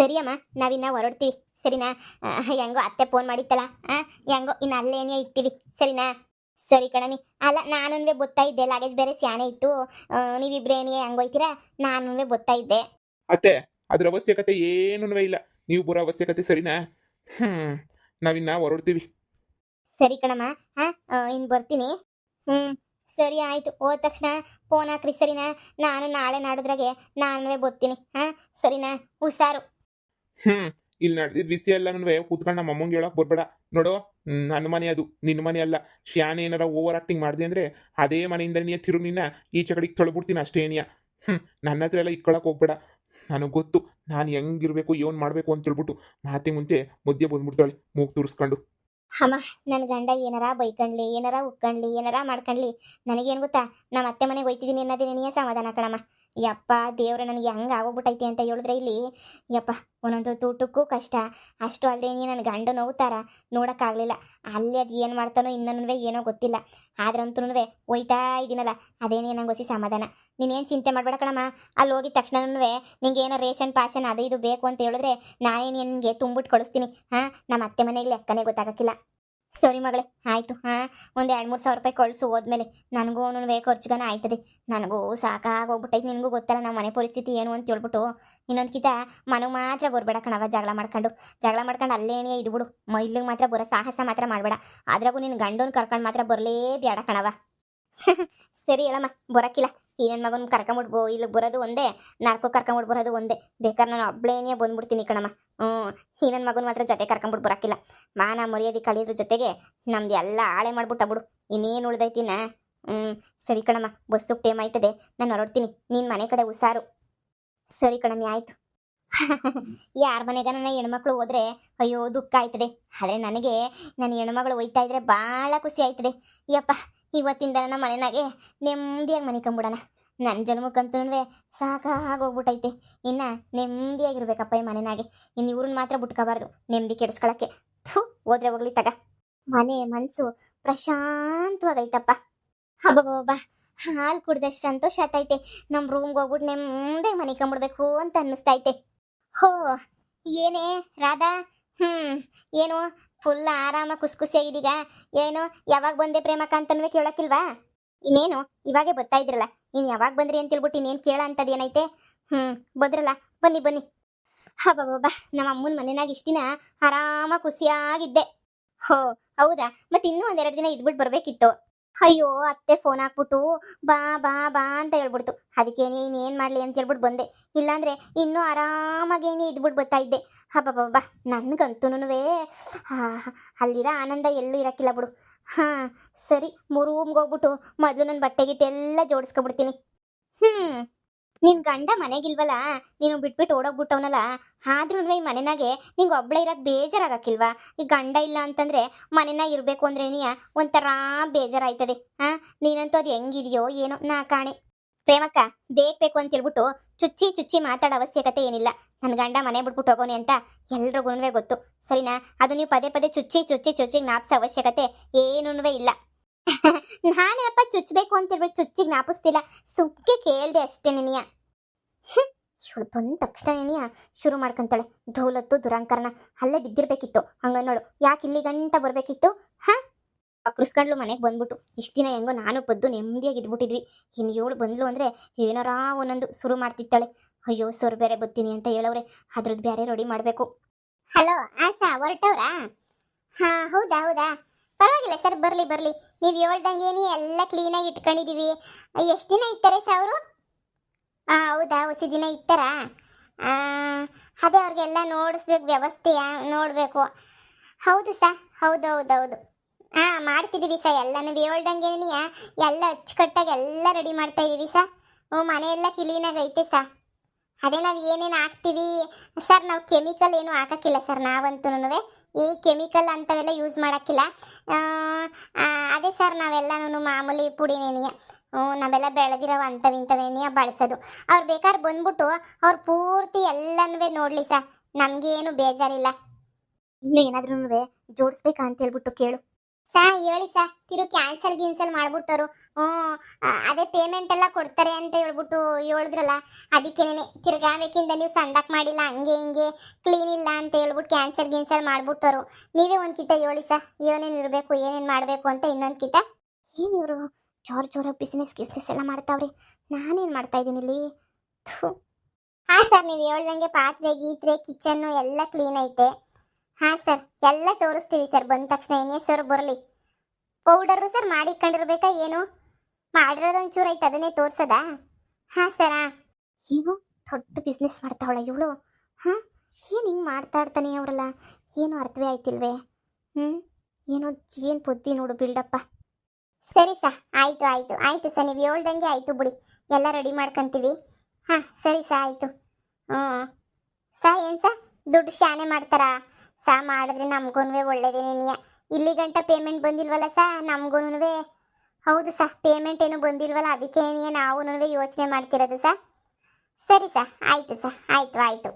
ಸರಿ ಅಮ್ಮ, ನಾವಿನ್ನ ಹೊರಡ್ತೀವಿ ಸರಿನಾ? ಹೆಂಗೋ ಅತ್ತೆ ಫೋನ್ ಮಾಡಿತ್ತಲ್ಲ, ಹೆಂಗೋ ಇನ್ನು ಅಲ್ಲೇನೇ ಇರ್ತೀವಿ ಸರಿನಾ? ಸರಿ ಕಣಮಿ. ಅಲ್ಲ ನಾನು ಗೊತ್ತಾ ಇದ್ದೆ, ಲಾಗೇಜ್ ಬೇರೆ ಸ್ಯಾನೆ ಇತ್ತು. ನೀವಿಬ್ರೇನೇ ಹಂಗೋಯ್ತೀರಾ, ನಾನು ಗೊತ್ತಾ ಇದ್ದೆ. ಅತ್ತೆ, ಅದ್ರ ಅವಶ್ಯಕತೆ ಏನೂ ಇಲ್ಲ. ನೀವು ಬರೋ ಅವಶ್ಯಕತೆ ಸರಿನಾ? ಹ್ಮ್ ನಾವಿನ್ನ ಹೊರಡ್ತೀವಿ. ಸರಿ ಕಣಮ್ಮ. ಇನ್ನು ಬರ್ತೀನಿ. ಹ್ಞೂ ಸರಿ ಆಯಿತು. ಹೋದ ತಕ್ಷಣ ಫೋನ್ ಹಾಕ್ರಿ ಸರಿನಾ? ನಾನು ನಾಳೆ ನಾಡಿದ್ರಾಗೆ ನಾನು ಬರ್ತೀನಿ. ಸರಿನಾ? ಹುಷಾರು. ಹ್ಮ್ ಇಲ್ಲಿ ನಡೆದಿದ್ ವಿಷಯ ಎಲ್ಲನೂ ಕೂತ್ಕೊಂಡು ನಮ್ಮ ಅಮ್ಮಂಗೆ ಹೇಳಕ್ ಬರ್ಬೇಡ. ನೋಡು, ನನ್ನ ಮನೆ ಅದು, ನಿನ್ನ ಮನೆ ಅಲ್ಲ. ಶ್ಯಾನ್ ಏನಾರ ಓವರ್ ಆಕ್ಟಿಂಗ್ ಮಾಡಿದೆ ಅಂದ್ರೆ ಅದೇ ಮನೆಯಿಂದ ನೀ ತಿರುಗಿ ನಿನ್ನ ಈಚೆ ಕಡೆಗೆ ತಳ್ಬಿಡ್ತೀನಿ ಅಷ್ಟೇ ಏನಿಯ. ನನ್ನ ಹತ್ರ ಎಲ್ಲ ಇಕ್ಕೊಳಕ್ ಹೋಗ್ಬೇಡ. ನನಗೆ ಗೊತ್ತು ನಾನು ಹೆಂಗಿರ್ಬೇಕು, ಏನು ಮಾಡಬೇಕು ಅಂತ ಹೇಳ್ಬಿಟ್ಟು ಮಾತಿ ಮುಂಚೆ ಮಧ್ಯೆ ಬಂದ್ಬಿಡ್ತಾಳೆ ಮೂಗ್ ತೂರಿಸ್ಕೊಂಡು. ಅಮ್ಮ, ನನ್ನ ಗಂಡ ಏನಾರ ಬೈಕಂಡ್ಲಿ, ಏನಾರ ಉಕ್ಕಂಡ್ಲಿ, ಏನಾರ ಮಾಡ್ಕಂಡ್ಲಿ, ನನಗೇನು ಗೊತ್ತಾ, ನಮ್ಮ ಅತ್ತೆ ಮನೆಗೆ ಹೋಯ್ತಿದ್ದೀನಿ ಅನ್ನೋದೇ ನೀ ಸಮಾಧಾನ ಕಣಮ್ಮ. ಯಪ್ಪ ದೇವ್ರೆ, ನನಗೆ ಹೆಂಗೆ ಆಗೋಗ್ಬಿಟ್ಟೈತೆ ಅಂತ ಹೇಳಿದ್ರೆ ಇಲ್ಲಿ ಯಪ್ಪ, ಒಂದೊಂದು ಊಟಕ್ಕೂ ಕಷ್ಟ. ಅಷ್ಟು ಅಲ್ಲದೆ ನನ್ನ ಗಂಡ ನೋವುತ್ತಾರ ನೋಡೋಕ್ಕಾಗಲಿಲ್ಲ. ಅಲ್ಲಿ ಅದು ಏನು ಮಾಡ್ತಾನೋ ಇನ್ನೂ ಏನೋ ಗೊತ್ತಿಲ್ಲ. ಆದ್ರಂತೂ ಹೋಯ್ತಾ ಇದ್ದೀನಲ್ಲ, ಅದೇನೇ ನಂಗೆ ಹೊಸಿ ಸಮಾಧಾನ. ನೀನೇನು ಚಿಂತೆ ಮಾಡಬೇಡ ಕಣಮ್ಮ. ಅಲ್ಲಿ ಹೋಗಿದ ತಕ್ಷಣವೂ ನಿಂಗೆ ಏನೋ ರೇಷನ್ ಪಾಷನ್ ಅದು ಇದು ಬೇಕು ಅಂತ ಹೇಳಿದ್ರೆ ನಾನೇ ನಿನಗೆ ತುಂಬಿಟ್ಟು ಕಳಿಸ್ತೀನಿ. ನಮ್ಮ ಅತ್ತೆ ಮನೆಗೆ ಲೆಕ್ಕನೇ ಗೊತ್ತಾಗಕ್ಕಿಲ್ಲ. ಸರಿ ಮಗಳೇ, ಆಯಿತು. ಒಂದು 2-3 ಸಾವಿರ ರೂಪಾಯಿ ಕಳಿಸು. ಹೋದ್ಮೇಲೆ ನನಗೂ ಖರ್ಚುಗಾನ ಆಯ್ತದೆ. ನನಗೂ ಸಾಕಾಗೋಗ್ಬಿಟ್ಟೈತೆ. ನಿನಗೂ ಗೊತ್ತಲ್ಲ ನಮ್ಮ ಮನೆ ಪರಿಸ್ಥಿತಿ ಏನು ಅಂತ ಹೇಳ್ಬಿಟ್ಟು. ಇನ್ನೊಂದು ಕಿತ ಮನೆಗೆ ಮಾತ್ರ ಬರಬೇಡ ಕಣವ. ಜಗಳ ಮಾಡ್ಕೊಂಡು ಅಲ್ಲೇನೇ ಇದ್ಬಿಡು. ಇಲ್ಲಿಗೆ ಮಾತ್ರ ಬರೋ ಸಾಹಸ ಮಾತ್ರ ಮಾಡಬೇಡ. ಅದ್ರಾಗೂ ನಿನ್ನ ಗಂಡನ ಕರ್ಕೊಂಡು ಮಾತ್ರ ಬರಲೇ ಬೇಡ ಕಣವ. ಸರಿ ಹೇಳಮ್ಮ, ಬರೋಕ್ಕಿಲ್ಲ. ಈ ನನ್ನ ಮಗನ ಕರ್ಕೊಂಬಿಡ್ಬೋ, ಇಲ್ಲಿಗೆ ಬರೋದು ಒಂದೇ, ನಾಲ್ಕು ಕರ್ಕೊಂಬಿಟ್ಟು ಬರೋದು ಒಂದೇ. ಬೇಕಾದ್ರೆ ನಾನು ಒಬ್ಳೇನೇ ಬಂದ್ಬಿಡ್ತೀನಿ ಕಣಮ್ಮ. ಈ ನನ್ನ ಮಗನ ಮಾತ್ರ ಜೊತೆ ಕರ್ಕೊಂಬಿಟ್ಟು ಬರೋಕ್ಕಿಲ್ಲ. ಮಾನ ಮರ್ಯಾದೆ ಕಳಿಯೋದ್ರ ಜೊತೆಗೆ ನಮ್ದು ಎಲ್ಲ ಹಾಳೆ ಮಾಡ್ಬಿಟ್ಟ ಬಿಡು. ಇನ್ನೇನು ಉಳ್ದೈತಿನ? ಸರಿ ಕಣಮ್ಮ, ಬಸ್ಸು ಟೈಮ್ ಆಯ್ತದೆ, ನಾನು ಹೊರಡ್ತೀನಿ. ನೀನು ಮನೆ ಕಡೆ ಹುಷಾರು. ಸರಿ ಕಣಮ್ಮಿ, ಆಯಿತು. ಯಾರ ಮನೆಗ ನನ್ನ ಹೆಣ್ಮಕ್ಳು ಹೋದ್ರೆ ಅಯ್ಯೋ ದುಃಖ ಆಯ್ತದೆ. ಆದರೆ ನನಗೆ ನನ್ನ ಹೆಣ್ಮಗಳು ಒಯ್ತಾ ಇದ್ರೆ ಭಾಳ ಖುಷಿ ಆಯ್ತದೆ. ಯಪ್ಪ, ಇವತ್ತಿಂದ ನನ್ನ ಮನೆಯಾಗೆ ನೆಮ್ಮದಿಯಾಗಿ ಮನಿಕೊಂಬಿಡೋಣ. ನನ್ನ ಜನ್ಮಕ್ಕಂತೂ ಸಾಕಾಗೋಗ್ಬಿಟ್ಟೈತೆ. ಇನ್ನು ನೆಮ್ಮದಿಯಾಗಿರ್ಬೇಕಪ್ಪ ಈ ಮನೆಯಾಗೆ. ಇನ್ನು ಇವ್ರನ್ನ ಮಾತ್ರ ಬಿಟ್ಕೋಬಾರ್ದು ನೆಮ್ಮದಿ ಕೆಡಿಸ್ಕೊಳಕ್ಕೆ. ಹೋದ್ರೆ ಹೋಗ್ಲಿ ತಗ. ಮನೆ ಮನಸ್ಸು ಪ್ರಶಾಂತವಾಗೈತಪ್ಪ. ಹಬ್ಬಬ್ಬ, ಹಾಲು ಕುಡ್ದಷ್ಟು ಸಂತೋಷ ಆತೈತೆ. ನಮ್ಮ ರೂಮ್ಗೆ ಹೋಗ್ಬಿಟ್ಟು ನೆಮ್ಮದಿಯಾಗಿ ಮನಿಕೊಂಬಿಡ್ಬೇಕು ಅಂತ ಅನ್ನಿಸ್ತೈತೆ. ಹೋ, ಏನೇ ರಾಧಾ? ಏನು ಫುಲ್ ಆರಾಮ ಖುಷಿಯಾಗಿದ್ದೀಗ? ಏನು ಯಾವಾಗ ಬಂದೆ ಪ್ರೇಮಕ್ಕ ಅಂತನ್ವೇ ಕೇಳೋಕ್ಕಿಲ್ವಾ? ಇನ್ನೇನು ಇವಾಗೆ ಬರ್ತಾ ಇದ್ರಲ್ಲ, ನೀನು ಯಾವಾಗ ಬಂದ್ರಿ ಅಂತ ಹೇಳ್ಬಿಟ್ಟು ಇನ್ನೇನು ಕೇಳ ಅಂತದ್ದು ಏನೈತೆ? ಬಂದ್ರಲ್ಲ, ಬನ್ನಿ. ಹಬ್ಬಬ್ಬ, ನಮ್ಮ ಅಮ್ಮನ ಮನೆಯಾಗ ಇಷ್ಟು ದಿನ ಆರಾಮ ಖುಷಿಯಾಗಿದ್ದೆ. ಹೋ ಹೌದಾ? ಮತ್ತೆ ಇನ್ನೂ 1-2 ದಿನ ಇದ್ಬಿಟ್ಟು ಬರಬೇಕಿತ್ತು. ಅಯ್ಯೋ, ಅತ್ತೆ ಫೋನ್ ಹಾಕ್ಬಿಟ್ಟು ಬಾ ಬಾ ಬಾ ಅಂತ ಹೇಳ್ಬಿಡ್ತು. ಅದಕ್ಕೆ ಇನ್ನೇನು ಮಾಡಲಿ ಅಂತ ಹೇಳ್ಬಿಟ್ಟು ಬಂದೆ. ಇಲ್ಲಾಂದರೆ ಇನ್ನೂ ಆರಾಮಾಗೇನೆ ಇದ್ಬಿಟ್ಟು ಬರ್ತಾ ಇದ್ದೆ. ಹಬ್ಬಬ್ಬ, ನನಗಂತೂ ಅಲ್ಲಿರೋ ಆನಂದ ಎಲ್ಲೂ ಇರೋಕ್ಕಿಲ್ಲ ಬಿಡು. ಸರಿ, ರೂಮ್ಗೆ ಹೋಗ್ಬಿಟ್ಟು ಮೊದಲು ನನ್ನ ಬಟ್ಟೆ ಗಿಟ್ಟೆ ಎಲ್ಲ ಜೋಡಿಸ್ಕೊಬಿಡ್ತೀನಿ. ನಿನ್ನ ಗಂಡ ಮನೆಗಿಲ್ವಲ್ಲ, ನೀನು ಬಿಟ್ಬಿಟ್ಟು ಓಡೋಗ್ಬಿಟ್ಟವನಲ್ಲ. ಆದ್ರೂ ಈ ಮನೆಯಾಗೆ ನಿಂಗೆ ಒಬ್ಳೆ ಇರೋಕ್ಕೆ ಬೇಜಾರಾಗಕ್ಕಿಲ್ವಾ? ಈ ಗಂಡ ಇಲ್ಲ ಅಂತಂದರೆ ಮನೆಯಾಗ ಇರಬೇಕು ಅಂದ್ರೆ ಒಂಥರ ಬೇಜಾರಾಯ್ತದೆ. ನೀನಂತೂ ಅದು ಹೆಂಗಿದೆಯೋ ಏನೋ ನಾ ಕಾಣೆ. ಪ್ರೇಮಕ್ಕ, ಬೇಕು ಅಂತ ಹೇಳ್ಬಿಟ್ಟು ಚುಚ್ಚಿ ಮಾತಾಡೋ ಅವಶ್ಯಕತೆ ಏನಿಲ್ಲ. ನನ್ನ ಗಂಡ ಮನೆ ಬಿಟ್ಬಿಟ್ಟು ಹೋಗೋನೆ ಅಂತ ಎಲ್ರಿಗೂ ಗೊತ್ತು ಸರಿನಾ? ಅದು ನೀವು ಪದೇ ಚುಚ್ಚಿ ಜ್ಞಾಪಿಸೋ ಅವಶ್ಯಕತೆ ಏನೂ ಇಲ್ಲ. ನಾನೇ ಅಪ್ಪ ಚುಚ್ಚಬೇಕು ಅಂತ ಹೇಳ್ಬಿಟ್ಟು ಚುಚ್ಚಿಗೆ ಜ್ಞಾಪಿಸ್ತಿಲ್ಲ, ಸುಮ್ಕೆ ಕೇಳ್ದೆ ಅಷ್ಟೇ ನೀನಿಯ. ಇವಳು ಬಂದ ತಕ್ಷಣ ನೀನಿಯ ಶುರು ಮಾಡ್ಕೊಂತಾಳೆ ದೌಲತ್ತು ದುರಂಕರನ. ಅಲ್ಲೇ ಬಿದ್ದಿರ್ಬೇಕಿತ್ತು ಹಂಗನ್ನೋಳು. ಯಾಕೆ ಇಲ್ಲಿ ಗಂಟ ಬರಬೇಕಿತ್ತು? ಕೃಸ್ಕೊಂಡ್ಲು ಮನೆಗೆ ಬಂದ್ಬಿಟ್ಟು. ಇಷ್ಟು ದಿನ ಹೆಂಗೋ ನಾನು ಪದ್ದು ನೆಮ್ಮದಿಯಾಗಿ ಇದ್ಬಿಟ್ಟಿದ್ವಿ. ಇನ್ನು ಇವಳು ಬಂದ್ಲು ಅಂದರೆ ಏನಾರ ಒಂದೊಂದು ಶುರು ಮಾಡ್ತಿತ್ತಾಳೆ. ಅಯ್ಯೋ, ಸರ್ ಬೇರೆ ಬರ್ತೀನಿ ಅಂತ ಹೇಳವ್ರೆ, ಅದ್ರದ್ದು ಬೇರೆ ರೆಡಿ ಮಾಡಬೇಕು. ಹಲೋ ಆಸಾ, ಹೊರಟವ್ರಾ? ಹೌದಾ, ಪರವಾಗಿಲ್ಲ ಸರ್, ಬರಲಿ. ನೀವು ಹೇಳ್ದಂಗೆ ಎಲ್ಲ ಕ್ಲೀನಾಗಿ ಇಟ್ಕೊಂಡಿದ್ದೀವಿ. ಎಷ್ಟು ದಿನ ಇರ್ತಾರೆ ಸರ್ ಅವರು? ಹೌದಾ, ಹೊಸ ದಿನ ಇರ್ತಾರಾ? ಅದೇ ಅವ್ರಿಗೆಲ್ಲ ನೋಡಿಸ್ಬೇಕು, ವ್ಯವಸ್ಥೆಯ ನೋಡಬೇಕು. ಹೌದು ಸರ್, ಹೌದು. ಮಾಡ್ತಿದ್ದೀವಿ ಸರ್, ಎಲ್ಲ ನೀವು ಹೇಳ್ದಂಗೆ ಎಲ್ಲ ಅಚ್ಚುಕಟ್ಟಾಗಿ ಎಲ್ಲ ರೆಡಿ ಮಾಡ್ತಾ ಇದ್ದೀವಿ ಸರ್. ಮನೆಯೆಲ್ಲ ಕ್ಲೀನಾಗಿ ಐತೆ ಸರ್. ಅದೇ ನಾವು ಏನೇನು ಹಾಕ್ತೀವಿ ಸರ್, ನಾವು ಕೆಮಿಕಲ್ ಏನು ಹಾಕೋಕ್ಕಿಲ್ಲ ಸರ್. ನಾವಂತೂ ಈ ಕೆಮಿಕಲ್ ಅಂಥವೆಲ್ಲ ಯೂಸ್ ಮಾಡೋಕ್ಕಿಲ್ಲ. ಅದೇ ಸರ್, ನಾವೆಲ್ಲನೂ ಮಾಮೂಲಿ ಪುಡಿನೇನಿಯ ನಾವೆಲ್ಲ ಬೆಳೆದಿರೋ ಅಂಥವಿಂಥವೇನಿಯ ಬಳಸೋದು. ಅವ್ರು ಬೇಕಾದ್ರೆ ಬಂದ್ಬಿಟ್ಟು ಅವ್ರು ಪೂರ್ತಿ ಎಲ್ಲನೂ ನೋಡಲಿ ಸರ್, ನಮಗೇನು ಬೇಜಾರಿಲ್ಲ. ಇನ್ನೂ ಏನಾದ್ರೂ ಜೋಡಿಸ್ಬೇಕಾ ಅಂತ ಹೇಳ್ಬಿಟ್ಟು ಕೇಳು. ಸಾ ಹೇಳಿ ಸಾ ತಿರು ಕ್ಯಾನ್ಸಲ್ ಗಿನ್ಸಲ್ ಮಾಡ್ಬಿಟ್ಟರು. ಹ್ಞೂ ಅದೇ ಪೇಮೆಂಟ್ ಎಲ್ಲ ಕೊಡ್ತಾರೆ ಅಂತ ಹೇಳ್ಬಿಟ್ಟು ಹೇಳಿದ್ರಲ್ಲ, ಅದಕ್ಕೇನೆ ತಿರ್ಗಾ ಬೇಕಿಂದ ನೀವು ಸಂಡಕ್ ಮಾಡಿಲ್ಲ ಹಂಗೆ ಹಿಂಗೆ ಕ್ಲೀನ್ ಇಲ್ಲ ಅಂತ ಹೇಳ್ಬಿಟ್ಟು ಕ್ಯಾನ್ಸಲ್ ಗಿನ್ಸಲ್ ಮಾಡ್ಬಿಟ್ಟರು. ನೀವೇ ಒಂದ್ಕಿತ ಹೇಳಿ ಸಾ ಏನೇನು ಇರಬೇಕು ಏನೇನು ಮಾಡಬೇಕು ಅಂತ ಇನ್ನೊಂದ್ಕಿತ. ಏನು ಇವರು ಜೋರಾಗಿ ಬಿಸ್ನೆಸ್ ಎಲ್ಲ ಮಾಡ್ತಾವ್ರಿ, ನಾನೇನು ಮಾಡ್ತಾ ಇದ್ದೀನಿ ಇಲ್ಲಿ. ಹಾಂ ಸರ್, ನೀವು ಹೇಳ್ದಂಗೆ ಪಾತ್ರೆ ಗೀತ್ರೆ ಕಿಚನ್ನು ಎಲ್ಲ ಕ್ಲೀನ್ ಐತೆ. ಹಾಂ ಸರ್, ಎಲ್ಲ ತೋರಿಸ್ತೀವಿ ಸರ್, ಬಂದ ತಕ್ಷಣ ಏನೇ ಸರ್ ಬರಲಿ. ಪೌಡರು ಸರ್ ಮಾಡಿಕೊಂಡಿರ್ಬೇಕಾ ಏನು? ಮಾಡಿರೋದೊಂಚೂರು ಐತೆ ಅದನ್ನೇ ತೋರ್ಸದಾ? ಹಾಂ ಸರ್. ಏನು ದೊಡ್ಡ ಬಿಸ್ನೆಸ್ ಮಾಡ್ತಾವಳ ಇವಳು? ಹಾಂ, ಏನು ಹಿಂಗೆ ಮಾಡ್ತಾ ಇರ್ತಾನೆ ಅವರಲ್ಲ, ಏನು ಅರ್ಥವೇ ಆಯ್ತಿಲ್ವೇ? ಏನೋ ಏನು ಬುದ್ಧಿ ನೋಡು ಬಿಲ್ಡಪ್ಪ. ಸರಿ ಸರ್, ಆಯಿತು ಆಯಿತು ಆಯಿತು ಸರ್, ನೀವು ಹೇಳ್ದಂಗೆ ಆಯಿತು ಬಿಡಿ, ಎಲ್ಲ ರೆಡಿ ಮಾಡ್ಕೊಂತೀವಿ. ಹಾಂ ಸರಿ ಸರ್, ಆಯಿತು. ಹ್ಞೂ ಸರ್, ಏನು ಸರ್ ದುಡ್ಡು ಶಾನೆ ಮಾಡ್ತಾರಾ? ಸಾ ಮಾಡಿದ್ರೆ ನಮಗೂ ಒಳ್ಳೇದೇನೇನಿಯ. ಇಲ್ಲಿ ಗಂಟ ಪೇಮೆಂಟ್ ಬಂದಿಲ್ವಲ್ಲ ಸಾ ನಮಗೂ. ಹೌದು ಸಾ, ಪೇಮೆಂಟ್ ಏನು ಬಂದಿಲ್ವಲ್ಲ, ಅದಕ್ಕೆ ನಾವು ಯೋಚನೆ ಮಾಡ್ತಿರೋದು ಸಾ. ಸರಿ ಸಾ, ಆಯಿತು ಸಾ, ಆಯಿತು ಆಯಿತು.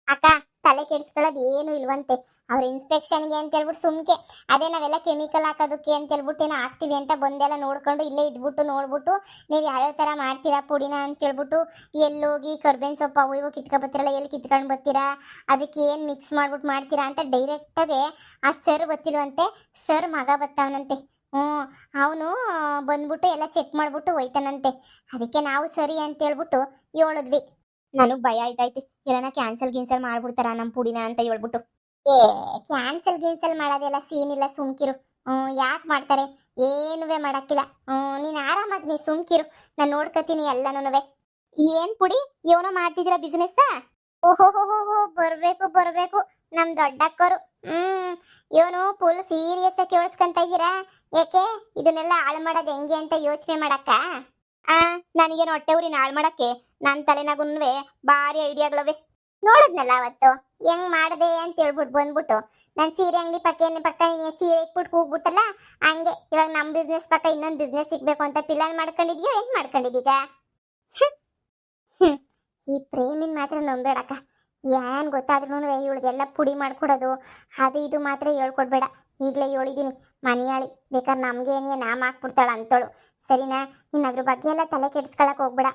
ಅಕ್ಕ ತಲೆ ಕೆಡಿಸ್ಕೊಳ್ಳೋದು ಏನು ಇಲ್ವಂತೆ, ಅವ್ರ ಇನ್ಸ್ಪೆಕ್ಷನ್ಗೆ ಅಂತ ಹೇಳ್ಬಿಟ್ಟು ಸುಮ್ಕೆ ಅದೇ ನಾವೆಲ್ಲ ಕೆಮಿಕಲ್ ಹಾಕೋದಕ್ಕೆ ಅಂತ ಹೇಳ್ಬಿಟ್ಟು ಏನೋ ಹಾಕ್ತೀವಿ ಅಂತ ಬಂದೆಲ್ಲ ನೋಡ್ಕೊಂಡು ಇಲ್ಲೇ ಇದ್ಬಿಟ್ಟು ನೋಡ್ಬಿಟ್ಟು ನೀವು ಯಾವ್ಯಾವ ಥರ ಮಾಡ್ತೀರಾ ಪುಡಿನ ಅಂತ ಹೇಳ್ಬಿಟ್ಟು ಎಲ್ಲೋಗಿ ಕರ್ಬೇವಿನ ಸೊಪ್ಪು ಅವು ಇವು ಕಿತ್ಕೊಬತ್ತೀರಲ್ಲ, ಎಲ್ಲಿ ಕಿತ್ಕೊಂಡು ಬರ್ತೀರಾ, ಅದಕ್ಕೆ ಏನು ಮಿಕ್ಸ್ ಮಾಡ್ಬಿಟ್ಟು ಮಾಡ್ತೀರಾ ಅಂತ ಡೈರೆಕ್ಟಾಗಿ ಆ ಸರ್ ಗೊತ್ತಿಲ್ವಂತೆ. ಸರ್ ಮಗ ಬರ್ತಾವನಂತೆ. ಅವನು ಬಂದ್ಬಿಟ್ಟು ಎಲ್ಲ ಚೆಕ್ ಮಾಡ್ಬಿಟ್ಟು ಹೋಯ್ತಾನಂತೆ. ಅದಕ್ಕೆ ನಾವು ಸರಿ ಅಂತ ಹೇಳ್ಬಿಟ್ಟು ಹೇಳಿದ್ವಿ. ನನಗೆ ಭಯ ಆಯ್ತಾಯ್ತು, ಏನಾನ ಕ್ಯಾನ್ಸಲ್ ಗಿನ್ಸಲ್ ಮಾಡ್ಬಿಡ್ತಾರ ನಮ್ಮ ಪುಡಿನ ಅಂತ ಹೇಳ್ಬಿಟ್ಟು. ಏ ಕ್ಯಾನ್ಸಲ್ ಗಿನ್ಸಲ್ ಮಾಡೋದೆಲ್ಲ ಸೀನ್ ಇಲ್ಲ, ಸುಮ್ಕಿರು. ಯಾಕೆ ಮಾಡ್ತಾರೆ? ಏನುವೆ ಮಾಡಕ್ಕಿಲ್ಲ. ನೀನು ಆರಾಮಾಗಿ ನೀ ಸುಮ್ಕಿರು, ನಾನು ನೋಡ್ಕೊತೀನಿ ಎಲ್ಲನೂ. ಏನ್ ಪುಡಿ ಏನೋ ಮಾಡ್ತಿದ್ದೀರಾ ಬಿಸ್ನೆಸ್? ಓಹೋ ಬರ್ಬೇಕು ನಮ್ ದೊಡ್ಡಕ್ಕರು. ಇವನು ಫುಲ್ ಸೀರಿಯಸ್ ಆಗಿ ಕೇಳಿಸ್ಕೊಂತ ಇದ್ದೀರಾ? ಯಾಕೆ ಇದನ್ನೆಲ್ಲ ಹಾಳು ಮಾಡೋದು ಹೆಂಗೆ ಅಂತ ಯೋಚನೆ ಮಾಡಕ್ಕ? ನನಗೇನು ಹೊಟ್ಟೆ ಊರಿನ ಹಾಳು ಮಾಡಕ್ಕೆ ನನ್ನ ತಲೆನಾಗುನ್ವೆ ಭಾರಿ ಐಡಿಯಾಗಳವೆ. ನೋಡಿದ್ನಲ್ಲ ಅವತ್ತು ಹೆಂಗ್ ಮಾಡಿದೆ ಅಂತ ಹೇಳ್ಬಿಟ್ಟು ಬಂದ್ಬಿಟ್ಟು ನನ್ನ ಸೀರೆ ಅಂಗಡಿ ಪಕ್ಕ ಸೀರೆ ಇಟ್ಬಿಟ್ಟು ಹೋಗ್ಬಿಟ್ಟಲ್ಲ, ಹಂಗೆ ಇವಾಗ ನಮ್ಮ ಬಿಸ್ನೆಸ್ ಪಕ್ಕ ಇನ್ನೊಂದು ಬಿಸ್ನೆಸ್ ಸಿಗ್ಬೇಕು ಅಂತ ಪ್ಲಾನ್ ಮಾಡ್ಕೊಂಡಿದ್ಯೋ ಹೆಂಗ್ ಮಾಡ್ಕೊಂಡಿದ್ದೀಗ? ಈ ಪ್ರೇಮಿನ ಮಾತ್ರ ನಂಬೇಡಕ್ಕ. ಏನ್ ಗೊತ್ತಾದ್ರೂ ಇವಳಿಗೆಲ್ಲ ಪುಡಿ ಮಾಡ್ಕೊಡೋದು ಅದು ಇದು ಮಾತ್ರ ಹೇಳ್ಕೊಡ್ಬೇಡ. ಈಗಲೇ ಹೇಳಿದ್ದೀನಿ, ಮನೆಯಾಳಿ ಬೇಕಾದ್ರೆ ನಮ್ಗೆ ಏನೇ ನಾಮ ಹಾಕ್ಬಿಡ್ತಾಳ ಅಂತೇಳು, ಸರಿನಾ? ನೀನು ಅದ್ರ ಬಗ್ಗೆ ಎಲ್ಲ ತಲೆ ಕೆಡಿಸ್ಕೊಳಕ್ ಹೋಗ್ಬೇಡ.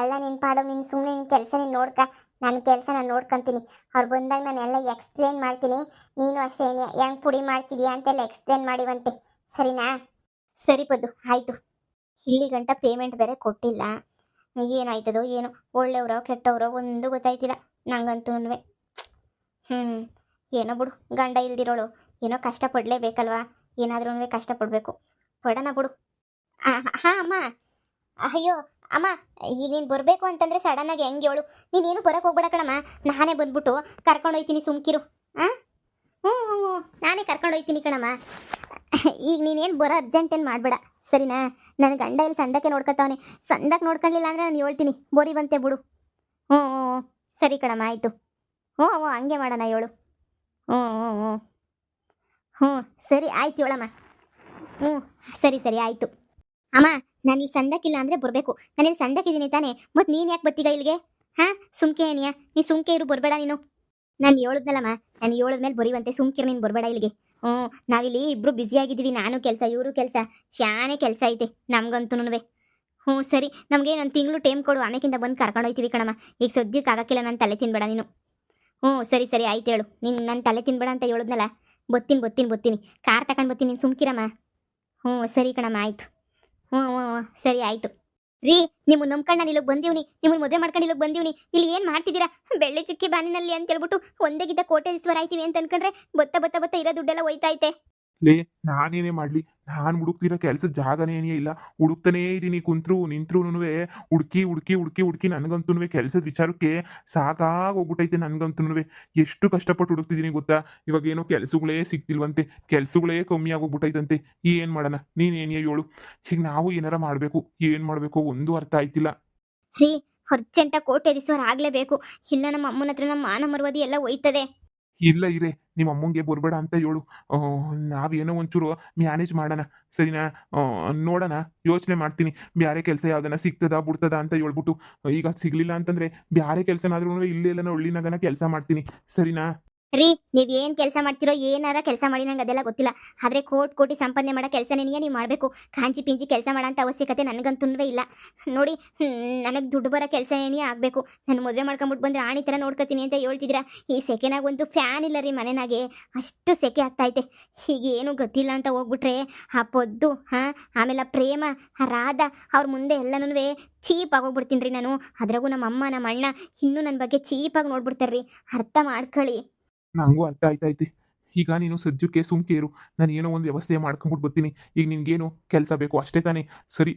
ಎಲ್ಲ ನಿನ್ ಪಾಡು, ನೀನು ಸುಮ್ಮನೆ ನಿನ್ನ ಕೆಲಸ ನೀನು ನೋಡ್ಕ, ನನ್ನ ಕೆಲಸ ನಾನು ನೋಡ್ಕೊತೀನಿ. ಅವ್ರು ಬಂದಾಗ ನಾನು ಎಲ್ಲ ಎಕ್ಸ್ಪ್ಲೇನ್ ಮಾಡ್ತೀನಿ, ನೀನು ಅಷ್ಟೇ ಹೆಂಗೆ ಪುಡಿ ಮಾಡ್ತಿದ್ಯಾ ಅಂತೆಲ್ಲ ಎಕ್ಸ್ಪ್ಲೇನ್ ಮಾಡಿವಂತೆ, ಸರಿನಾ? ಸರಿ ಪದ್ದು, ಆಯಿತು. ಇಲ್ಲಿ ಗಂಟ ಪೇಮೆಂಟ್ ಬೇರೆ ಕೊಟ್ಟಿಲ್ಲ, ಏನಾಯ್ತದೋ ಏನು, ಒಳ್ಳೆಯವರೋ ಕೆಟ್ಟವರೋ ಒಂದು ಗೊತ್ತಾಯ್ತಿಲ್ಲ ನಂಗಂತೂ. ಏನೋ ಬಿಡು, ಗಂಡ ಇಲ್ದಿರೋಳು ಏನೋ ಕಷ್ಟಪಡಲೇಬೇಕಲ್ವಾ, ಏನಾದ್ರೂ ಕಷ್ಟಪಡಬೇಕು, ಪಡೋಣ ಬಿಡು. ಹಾಂ ಅಮ್ಮ, ಅಯ್ಯೋ ಅಮ್ಮ, ಈಗ ನೀನು ಬರಬೇಕು ಅಂತಂದರೆ ಸಡನ್ನಾಗಿ ಹೆಂಗೆ ಹೇಳು, ನೀನೇನು ಬರೋಕೆ ಹೋಗ್ಬೇಡ ಕಣಮ್ಮ, ನಾನೇ ಬಂದ್ಬಿಟ್ಟು ಕರ್ಕೊಂಡೋಯ್ತೀನಿ, ಸುಮ್ಕಿರು. ಹ್ಞೂ ನಾನೇ ಕರ್ಕೊಂಡೋಯ್ತೀನಿ ಕಣಮ್ಮ. ಈಗ ನೀನೇನು ಬರೋ ಅರ್ಜೆಂಟ್ ಏನು ಮಾಡಬೇಡ, ಸರಿನಾ? ನನ್ನ ಗಂಡ ಇಲ್ಲಿ ಸಂದಕ್ಕೆ ನೋಡ್ಕೊತಾವನೆ, ಸಂದಕ್ಕೆ ನೋಡ್ಕೊಳ್ಳಿಲ್ಲ ಅಂದರೆ ನಾನು ಹೇಳ್ತೀನಿ, ಬೋರಿ ಬಂತೆ ಬಿಡು. ಹ್ಞೂ ಸರಿ ಕಣಮ್ಮ, ಆಯಿತು. ಹಂಗೆ ಮಾಡೋಣ ಹೇಳು. ಹ್ಞೂ ಸರಿ ಆಯ್ತು ಹೇಳಮ್ಮ. ಸರಿ ಆಯಿತು. ಅಮ್ಮ, ನಾನು ಇಲ್ಲಿ ಸಂದಕ್ಕಿಲ್ಲ ಅಂದರೆ ಬರಬೇಕು, ನಾನು ಇಲ್ಲಿ ಸಂದಕ್ಕಿದ್ದೀನಿ ತಾನೇ, ಮತ್ತು ನೀನು ಯಾಕೆ ಬರ್ತೀಗ ಇಲ್ಲಿಗೆ? ಹಾಂ ಸುಮ್ಕೆ ಏನಿಯಾ, ನೀ ಸುಮ್ಕೆ ಇರು, ಬರಬೇಡ ನೀನು. ನಾನು ಹೇಳಿದ್ನಲ್ಲಮ್ಮ, ನಾನು ಹೇಳಿದ್ಮೇಲೆ ಬರೀವಂತೆ, ಸುಮ್ಕಿರು ನೀನು, ಬರಬೇಡ ಇಲ್ಲಿಗೆ. ನಾವಿಲ್ಲಿ ಇಬ್ಬರು ಬ್ಯುಸಿಯಾಗಿದ್ದೀವಿ, ನಾನು ಕೆಲಸ ಇವರು ಕೆಲಸ, ಶಾನೆ ಕೆಲಸ ಐತೆ ನಮ್ಗಂತೂ. ಸರಿ, ನಮಗೆ ಒಂದು ತಿಂಗಳು ಟೈಮ್ ಕೊಡು, ಆಮೇಕಿಂದ ಬಂದು ಕರ್ಕೊಂಡು ಹೋಗ್ತೀವಿ ಕಣಮ್ಮ. ಈಗ ಸದ್ಯಕ್ಕೆ ಆಗೋಕ್ಕಿಲ್ಲ, ನಾನು ತಲೆ ತಿನ್ಬೇಡ ನೀನು. ಸರಿ ಆಯ್ತು ಹೇಳು, ನೀನು ನನ್ನ ತಲೆ ತಿನ್ಬೇಡ ಅಂತ ಹೇಳಿದ್ನಲ್ಲ, ಬತ್ತೀನಿ, ಕಾರ್ ತಗೊಂಡು ಬರ್ತೀನಿ, ನೀನು ಸುಮ್ಕಿರಮ್ಮ. ಸರಿ ಕಣಮ್ಮ, ಆಯಿತು. ಸರಿ ಆಯಿತು ರೀ. ನಿಮ್ಮನ್ನು ನಂಬ್ಕೊಂಡು ನಾನು ಇಲ್ಲಿಗೆ ಬಂದೀವ್ನಿ, ನಿಮ್ಮನ್ನು ಮದುವೆ ಮಾಡ್ಕೊಂಡು ಇಲ್ಲಿಗೆ ಬಂದೀವ್ನಿ, ಇಲ್ಲಿ ಏನು ಮಾಡ್ತಿದ್ದೀರಾ? ಬೆಳ್ಳಿ ಚುಕ್ಕಿ ಬಾನಿನಲ್ಲಿ ಅಂತ ಹೇಳ್ಬಿಟ್ಟು ಒಂದೇ ಗಿದ್ದ ಕೋಟೇಶ್ವರ ಆಯ್ತೀವಿ ಅಂತ ಅನ್ಕೊಂಡ್ರೆ ಬತ್ತ ಇರೋ ದುಡ್ಡೆಲ್ಲ ಹೋಯ್ತೈತೆ. ಲೇ, ನಾನೇನೇ ಮಾಡ್ಲಿ, ನಾನು ಹುಡುಕ್ತಿರೋ ಕೆಲಸದ ಜಾಗನೇ ಏನೇ ಇಲ್ಲ, ಹುಡುಕ್ತಾನೇ ಇದ್ದೀನಿ, ಕುಂತ್ರು ನಿಂತ್ರುನು ಹುಡುಕಿ ನನಗಂತೂ ಕೆಲಸದ ವಿಚಾರಕ್ಕೆ ಸಾಕಾಗೋಗ್ಬಿಟ್ಟೈತೆ. ನನಗಂತೂ ಎಷ್ಟು ಕಷ್ಟಪಟ್ಟು ಹುಡುಕ್ತಿದ್ದೀನಿ ಗೊತ್ತಾ? ಇವಾಗ ಏನೋ ಕೆಲಸಗಳೇ ಸಿಗ್ತಿಲ್ವಂತೆ, ಕೆಲಸಗಳೇ ಕಮ್ಮಿ ಆಗೋಗ್ಬಿಟ್ಟೈತಂತೆ. ಏನು ಮಾಡೋಣ, ನೀನೇನೇ ಹೇಳು. ಈಗ ನಾವು ಏನಾರ ಮಾಡಬೇಕು, ಏನು ಮಾಡಬೇಕು ಒಂದು ಅರ್ಥ ಆಯ್ತಿಲ್ಲ ರೀ. ಅರ್ಜೆಂಟ ಕೋಟೇಶ್ವರ ಆಗಲೇಬೇಕು, ಇಲ್ಲ ನಮ್ಮ ಅಮ್ಮನ ಹತ್ರ ನಮ್ಮ ಮಾನ ಮರ್ಯಾದೆ ಎಲ್ಲ ಹೋಯ್ತದೆ. ಇಲ್ಲ ಇರೇ, ನಿಮ್ಮ ಅಮ್ಮಂಗೆ ಬರಬೇಡ ಅಂತ ಹೇಳು, ನಾವೇನೋ ಒಂಚೂರು ಮ್ಯಾನೇಜ್ ಮಾಡೋಣ, ಸರಿನಾ? ನೋಡೋಣ, ಯೋಚನೆ ಮಾಡ್ತೀನಿ, ಬೇರೆ ಕೆಲಸ ಯಾವ್ದನ ಸಿಗ್ತದ ಬಿಡ್ತದ ಅಂತ ಹೇಳ್ಬಿಟ್ಟು. ಈಗ ಸಿಗ್ಲಿಲ್ಲ ಅಂತಂದ್ರೆ ಬೇರೆ ಕೆಲಸನಾದ್ರೂ ಇಲ್ಲೆಲ್ಲ ಹಳ್ಳಿನಾಗನ ಕೆಲಸ ಮಾಡ್ತೀನಿ, ಸರಿನಾ? ರೀ ನೀವ್ ಏನ್ ಕೆಲಸ ಮಾಡ್ತಿರೋ ಏನಾರ ಕೆಲಸ ಮಾಡಿ ನಂಗೆ ಅದೆಲ್ಲ ಗೊತ್ತಿಲ್ಲ. ಆದ್ರೆ ಕೋಟಿ ಸಂಪಾದನೆ ಮಾಡೋ ಕೆಲಸನೇ ನೀವು ಮಾಡಬೇಕು. ಕಾಂಚಿ ಪಿಂಚಿ ಕೆಲಸ ಮಾಡೋಂಥ ಅವಶ್ಯಕತೆ ನನಗಂತೂ ಇಲ್ಲ. ನೋಡಿ ನನಗೆ ದುಡ್ಡು ಬರೋ ಕೆಲಸ ಏನೇ ಆಗಬೇಕು. ನಾನು ಮದುವೆ ಮಾಡ್ಕೊಂಬಿಟ್ಟು ಬಂದ್ರೆ ಆಣಿ ಥರ ನೋಡ್ಕೊತೀನಿ ಅಂತ ಹೇಳ್ತಿದ್ದೀರಾ. ಈ ಸೆಕೆನಾಗ ಒಂದು ಫ್ಯಾನ್ ಇಲ್ಲ ರೀ ಮನೆನಾಗೆ, ಅಷ್ಟು ಸೆಕೆ ಆಗ್ತೈತೆ. ಹೀಗೇನು ಗೊತ್ತಿಲ್ಲ ಅಂತ ಹೋಗ್ಬಿಟ್ರೆ ಆ ಪೊದ್ದು ಆಮೇಲೆ ಆ ಪ್ರೇಮ, ಆ ರಾಧಾ ಅವ್ರ ಮುಂದೆ ಎಲ್ಲನೂ ಚೀಪ್ ಆಗೋಗ್ಬಿಡ್ತೀನಿ ರೀ ನಾನು. ಅದ್ರಾಗೂ ನಮ್ಮ ಅಮ್ಮ ನಮ್ಮ ಅಣ್ಣ ಇನ್ನೂ ನನ್ನ ಬಗ್ಗೆ ಚೀಪಾಗಿ ನೋಡ್ಬಿಡ್ತಾರೆ ರೀ. ಅರ್ಥ ಮಾಡ್ಕೊಳ್ಳಿ. ನಂಗೂ ಅರ್ಥ ಆಯ್ತೈತಿ. ಈಗ ನೀನು ಸದ್ಯಕ್ಕೆ ಸುಮ್ಕೆ ಇರು, ನಾನು ಏನೋ ಒಂದು ವ್ಯವಸ್ಥೆ ಮಾಡ್ಕೊಂಬಿಟ್ಟು ಬರ್ತೀನಿ. ಈಗ ನಿನ್ಗೇನು ಕೆಲಸ ಬೇಕು ಅಷ್ಟೇ ತಾನೇ? ಸರಿ,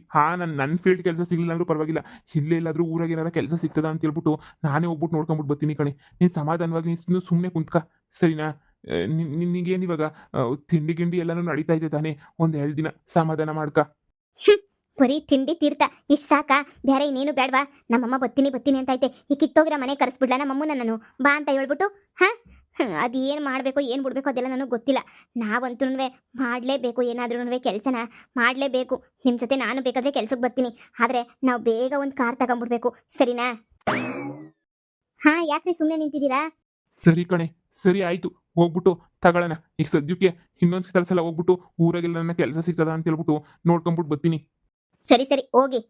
ನನ್ನ ಫೀಲ್ಡ್ ಕೆಲಸ ಸಿಗಲಿಲ್ಲ ಅಂದ್ರೂ ಪರವಾಗಿಲ್ಲ, ಇಲ್ಲೇ ಎಲ್ಲಾದರೂ ಊರಾಗ ಏನಾರ ಕೆಲಸ ಸಿಗ್ತದ ಅಂತ ಹೇಳ್ಬಿಟ್ಟು ನಾನೇ ಹೋಗ್ಬಿಟ್ಟು ನೋಡ್ಕೊಂಬಿಟ್ಟು ಬರ್ತೀನಿ ಕಣೆ. ನೀನು ಸಮಾಧಾನವಾಗಿ ನೀನು ಸುಮ್ಮನೆ ಕುಂತ್ಕ, ಸರಿನಾ? ನಿನಗೇನು ಇವಾಗ ತಿಂಡಿ ಗಿಂಡಿ ಎಲ್ಲನೂ ನಡೀತಾ ಇದೆ ತಾನೇ? ಒಂದು 2 ದಿನ ಸಮಾಧಾನ ಮಾಡ್ಕ. ಬರೀ ತಿಂಡಿ ತೀರ್ಥ ಇಷ್ಟು ಸಾಕಾ? ಬೇರೆ ಇನ್ನೇನು ಬೇಡವಾ? ನಮ್ಮಮ್ಮ ಬತ್ತೀನಿ ಅಂತೈತೆ. ಈ ಕಿತ್ತೋಗಿರೋ ಮನೆ ಕರೆಸ್ಬಿಡ್ಲ ನಮ್ಮಮ್ಮನ ನಾನು ಬಾ ಅಂತ ಹೇಳ್ಬಿಟ್ಟು? ಅದು ಏನು ಮಾಡಬೇಕು ಏನು ಬಿಡಬೇಕು ಅದೆಲ್ಲ ನನಗೆ ಗೊತ್ತಿಲ್ಲ. ನಾವಂತೂ ಮಾಡಲೇಬೇಕು, ಏನಾದ್ರೂ ಕೆಲಸನ ಮಾಡಲೇಬೇಕು. ನಿಮ್ಮ ಜೊತೆ ನಾನು ಬೇಕಾದರೆ ಕೆಲ್ಸಕ್ಕೆ ಬರ್ತೀನಿ, ಆದರೆ ನಾವು ಬೇಗ ಒಂದು ಕಾರ್ ತಗೊಂಡ್ಬಿಡ್ಬೇಕು, ಸರಿನಾ? ಯಾಕ್ರಿ ಸುಮ್ಮನೆ ನಿಂತಿದ್ದೀರಾ? ಸರಿ ಕಣೆ, ಸರಿ ಆಯಿತು, ಹೋಗ್ಬಿಟ್ಟು ತಗೊಳ್ಳೋಣ. ಈಗ ಸದ್ಯಕ್ಕೆ ಇನ್ನೊಂದು ಸಲ ಹೋಗ್ಬಿಟ್ಟು ಊರಾಗೆಲ್ಲ ನನ್ನ ಕೆಲಸ ಸಿಗ್ತದ ಅಂತ ಹೇಳ್ಬಿಟ್ಟು ನೋಡ್ಕೊಂಬಿಟ್ಟು ಬರ್ತೀನಿ. ಸರಿ ಹೋಗಿ.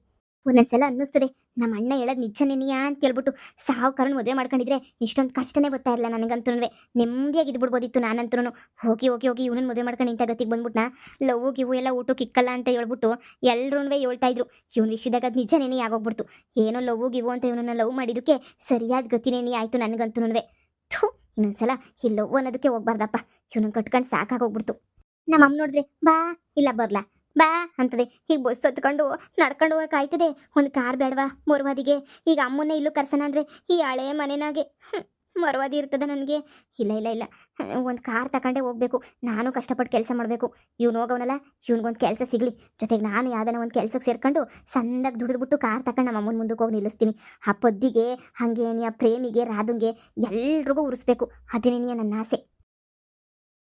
ಒಂದೊಂದ್ಸಲ ಅನ್ನಿಸ್ತದೆ ನಮ್ಮ ಅಣ್ಣ ಹೇಳೋದು ನಿಜನೇನಿಯಾ ಅಂತ ಹೇಳ್ಬಿಟ್ಟು ಸಾವುಕಾರನ ಮದುವೆ ಮಾಡ್ಕೊಂಡಿದ್ರೆ ಇಷ್ಟೊಂದು ಕಷ್ಟನೇ ಬರ್ತಾ ಇರಲಿಲ್ಲ ನನಗಂತೂ. ನೆಮ್ಮದಿಯಾಗಿ ಇದ್ಬಿಡ್ಬೋದಿತ್ತು ನಾನಂತೂ. ಹೋಗಿ ಇವನನ್ನ ಮದುವೆ ಮಾಡ್ಕೊಂಡು ಇಂಥ ಗತಿಗೆ ಬಂದ್ಬಿಟ್ನಾ. ಲವ್ ಗಿವು ಎಲ್ಲ ಊಟಕ್ಕೆ ಇಕ್ಕಲ್ಲ ಅಂತ ಹೇಳ್ಬಿಟ್ಟು ಎಲ್ಲರೂ ಹೇಳ್ತಾ ಇದ್ರು. ಇವನ ವಿಷಯದಾಗ ಅದು ನಿಜನೇನಿ ಆಗೋಗ್ಬಿಡ್ತು. ಏನೋ ಲವ್ ಗಿವು ಅಂತ ಇವನನ್ನ ಲವ್ ಮಾಡಿದ್ದಕ್ಕೆ ಸರಿಯಾದ ಗತಿನೇನಿ ಆಯಿತು ನನಗಂತೂ. ಇನ್ನೊಂದ್ಸಲ ಈ ಲವ್ ಅನ್ನೋದಕ್ಕೆ ಹೋಗ್ಬಾರ್ದಪ್ಪ. ಇವನನ್ನ ಕಟ್ಕೊಂಡು ಸಾಕಾಗೋಗ್ಬಿಡ್ತು. ನಮ್ಮ ಅಮ್ಮ ನೋಡಿದ್ರೆ ಬಾ ಇಲ್ಲ ಬರ್ಲಾ ಬಾ ಅಂತದೆ. ಈಗ ಬಸ್ ಹೊತ್ಕೊಂಡು ನಡ್ಕೊಂಡು ಹೋಗಕ್ಕೆ ಆಯ್ತದೆ? ಒಂದು ಕಾರ್ ಬೇಡವಾ ಮರುವಾದಿಗೆ? ಈಗ ಅಮ್ಮನ್ನೇ ಇಲ್ಲೂ ಕರ್ಸೋಣ ಅಂದರೆ ಈ ಹಳೆ ಮನೆನಾಗೆ ಮರುವಾದಿ ಇರ್ತದೆ ನನಗೆ. ಇಲ್ಲ ಒಂದು ಕಾರ್ ತಗೊಂಡೇ ಹೋಗ್ಬೇಕು. ನಾನು ಕಷ್ಟಪಟ್ಟು ಕೆಲಸ ಮಾಡಬೇಕು. ಇವ್ನು ಹೋಗವನಲ್ಲ, ಇವ್ನಿಗೊಂದು ಕೆಲಸ ಸಿಗಲಿ. ಜೊತೆಗೆ ನಾನು ಯಾವ್ದಾನ ಒಂದು ಕೆಲಸಕ್ಕೆ ಸೇರ್ಕೊಂಡು ಸಂದಾಗಿ ದುಡಿದ್ಬಿಟ್ಟು ಕಾರ್ ತಗೊಂಡು ನಮ್ಮ ಅಮ್ಮನ ಮುಂದಕ್ಕೆ ಹೋಗಿ ನಿಲ್ಲಿಸ್ತೀನಿ. ಆ ಪೊದ್ದಿಗೆ ಹಾಗೆ ಆ ಪ್ರೇಮಿಗೆ ರಾಧುಂಗೆ ಎಲ್ರಿಗೂ ಉರಿಸ್ಬೇಕು. ಅದೇನೇ ನನ್ನ ಆಸೆ.